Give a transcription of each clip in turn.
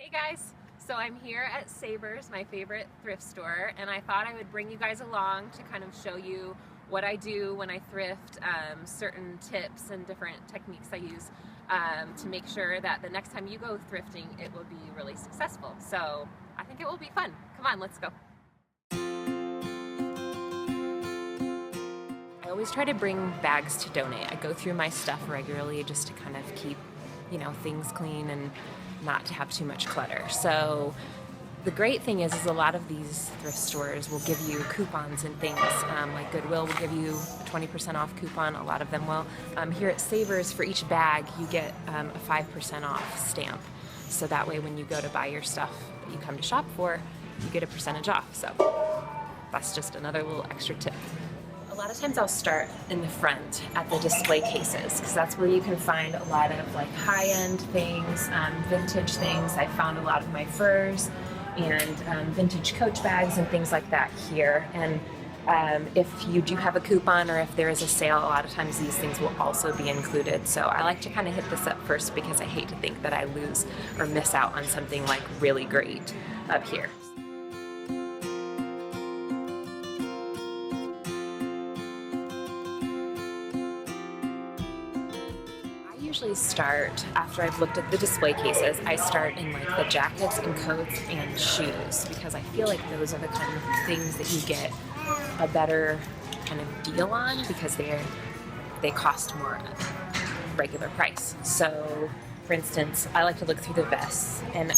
Hey guys, so I'm here at Savers, my favorite thrift store, and I thought I would bring you guys along to kind of show you what I do when I thrift, certain tips and different techniques I use to make sure that the next time you go thrifting it will be really successful. So I think it will be fun. Come on, let's go. I always try to bring bags to donate. I go through my stuff regularly just to kind of keep, things clean and not to have too much clutter. So the great thing is a lot of these thrift stores will give you coupons and things. Like Goodwill will give you a 20% off coupon. A lot of them will. Here at Savers, for each bag, you get a 5% off stamp. So that way when you go to buy your stuff that you come to shop for, you get a percentage off. So that's just another little extra tip. A lot of times I'll start in the front at the display cases because that's where you can find a lot of like high-end things, vintage things. I found a lot of my furs and vintage Coach bags and things like that here. And if you do have a coupon or if there is a sale, a lot of times these things will also be included. So I like to kind of hit this up first because I hate to think that I lose or miss out on something like really great up here. Usually start after I've looked at the display cases. I start in like the jackets and coats and shoes because I feel like those are the kind of things that you get a better kind of deal on because they cost more regular price. So for instance, I like to look through the vests and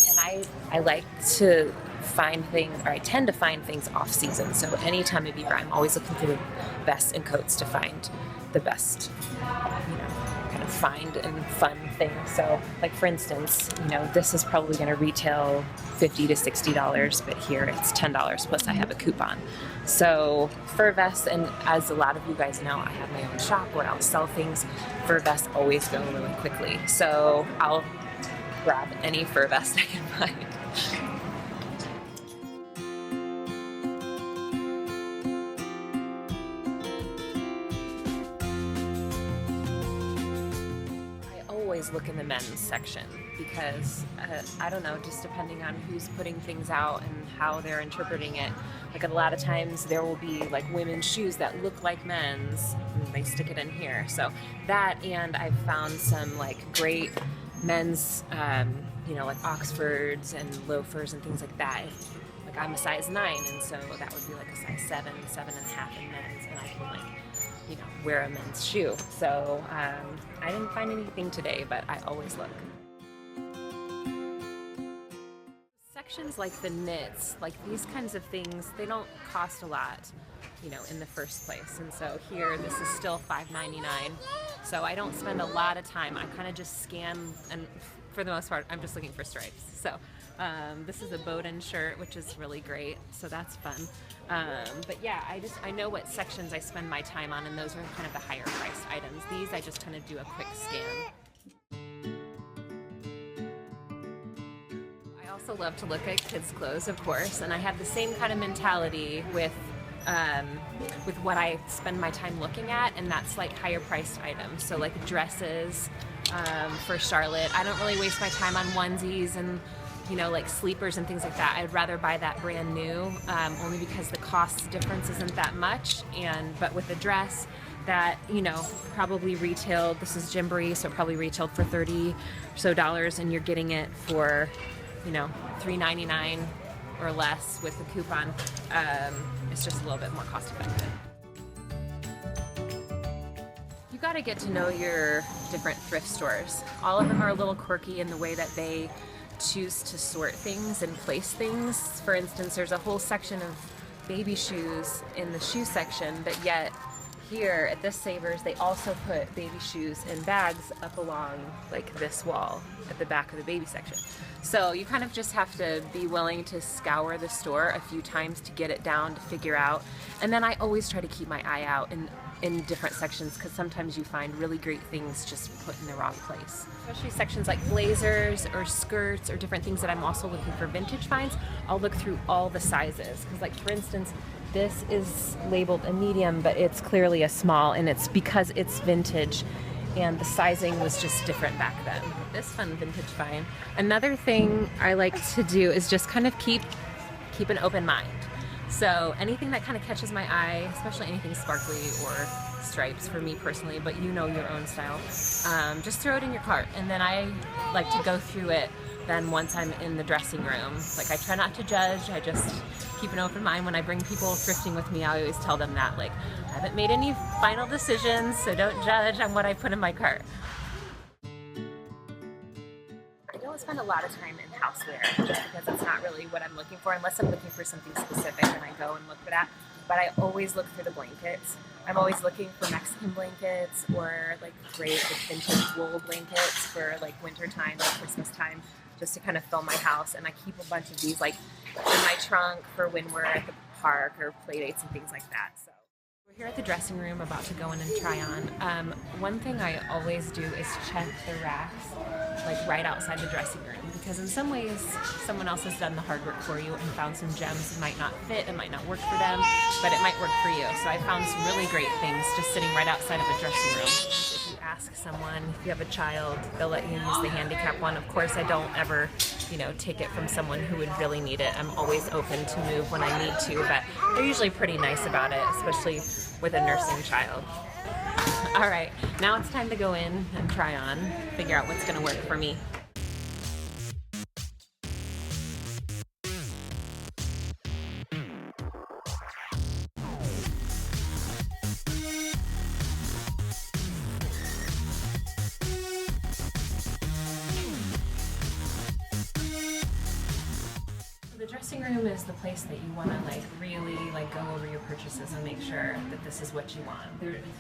I like to find things, or I tend to find things off season. So any time of year I'm always looking through the vests and coats to find the best, kind of find and fun thing. So like for instance, this is probably going to retail $50 to $60, but here it's $10 plus I have a coupon. So fur vests, and as a lot of you guys know, I have my own shop where I'll sell things. Fur vests always go really quickly. So I'll grab any fur vest I can find. Always look in the men's section because I don't know, just depending on who's putting things out and how they're interpreting it. Like a lot of times there will be like women's shoes that look like men's and they stick it in here. So that, and I've found some like great men's like Oxfords and loafers and things like that. Like I'm a size 9 and so that would be like a size 7, 7.5 in men's, and I can like wear a men's shoe. So I didn't find anything today, but I always look. Sections like the knits, like these kinds of things, they don't cost a lot, in the first place. And so here, this is still $5.99. So I don't spend a lot of time. I kind of just scan, and for the most part, I'm just looking for stripes. So this is a Bowden shirt, which is really great. So that's fun. But yeah, I know what sections I spend my time on, and those are kind of the higher priced items. These I just kind of do a quick scan. I also love to look at kids' clothes, of course, and I have the same kind of mentality with what I spend my time looking at, and that's like higher priced items. So like dresses for Charlotte. I don't really waste my time on onesies and like sleepers and things like that. I'd rather buy that brand new, only because the cost difference isn't that much. But with a dress that, probably retailed, this is Gymboree, so probably retailed for $30 or so, and you're getting it for, $3.99 or less with a coupon. It's just a little bit more cost effective. You got to get to know your different thrift stores. All of them are a little quirky in the way that they choose to sort things and place things. For instance, there's a whole section of baby shoes in the shoe section, but yet here at this Savers, they also put baby shoes in bags up along like this wall at the back of the baby section. So you kind of just have to be willing to scour the store a few times to get it down, to figure out. And then I always try to keep my eye out in different sections because sometimes you find really great things just put in the wrong place. Especially sections like blazers or skirts or different things that I'm also looking for vintage finds. I'll look through all the sizes because, like, for instance, this is labeled a medium, but it's clearly a small, and it's because it's vintage. and the sizing was just different back then. This fun vintage find. Another thing I like to do is just kind of keep an open mind. So anything that kind of catches my eye, especially anything sparkly or stripes for me personally, but you know your own style, just throw it in your cart. And then I like to go through it then once I'm in the dressing room. Like, I try not to judge, I just keep an open mind. When I bring people thrifting with me, I always tell them that, like, I haven't made any final decisions, so don't judge on what I put in my cart. I don't spend a lot of time in houseware just because it's not really what I'm looking for, unless I'm looking for something specific and I go and look for that. But I always look through the blankets. I'm always looking for Mexican blankets or like great like vintage wool blankets for like winter time or Christmas time, just to kind of fill my house. And I keep a bunch of these like in my trunk for when we're at the park or play dates and things like that. So we're here at the dressing room about to go in and try on. One thing I always do is check the racks like right outside the dressing room, because in some ways someone else has done the hard work for you and found some gems that might not fit, it might not work for them, but it might work for you. So I found some really great things just sitting right outside of a dressing room. If you ask someone, if you have a child, they'll let you use the handicap one. Of course, I don't ever, take it from someone who would really need it. I'm always open to move when I need to, but they're usually pretty nice about it, especially with a nursing child. All right, now it's time to go in and try on, figure out what's gonna work for me. The dressing room is the place that you want to really go over your purchases and make sure that this is what you want.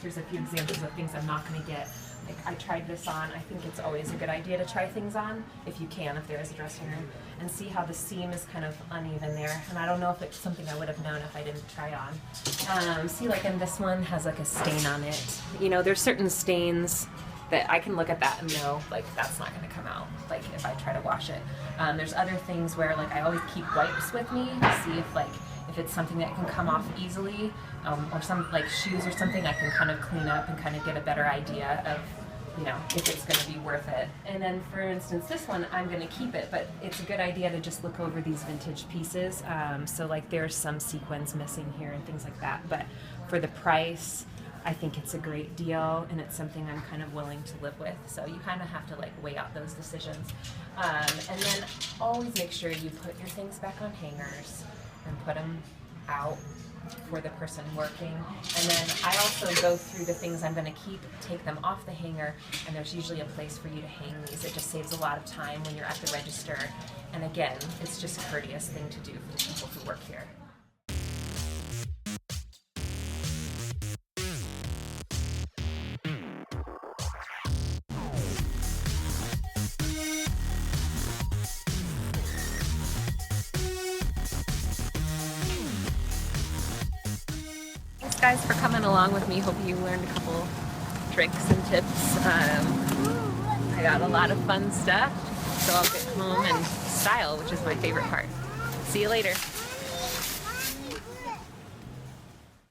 Here's a few examples of things I'm not going to get. Like, I tried this on. I think it's always a good idea to try things on if you can, if there is a dressing room, and see how the seam is kind of uneven there. And I don't know if it's something I would have known if I didn't try on. See, like in this one has like a stain on it. There's certain stains that I can look at that and know, like, that's not going to come out, like, if I try to wash it. There's other things where, like, I always keep wipes with me to see if it's something that can come off easily, or some, like, shoes or something I can kind of clean up and kind of get a better idea of, if it's going to be worth it. And then, for instance, this one, I'm going to keep it, but it's a good idea to just look over these vintage pieces. So, like, there's some sequins missing here and things like that, but for the price, I think it's a great deal, and it's something I'm kind of willing to live with. So you kind of have to weigh out those decisions. And then always make sure you put your things back on hangers and put them out for the person working. And then I also go through the things I'm going to keep, take them off the hanger, and there's usually a place for you to hang these. It just saves a lot of time when you're at the register. And again, it's just a courteous thing to do for the people who work here. Thanks guys for coming along with me. Hope you learned a couple tricks and tips. I got a lot of fun stuff, so I'll get home and style, which is my favorite part. See you later.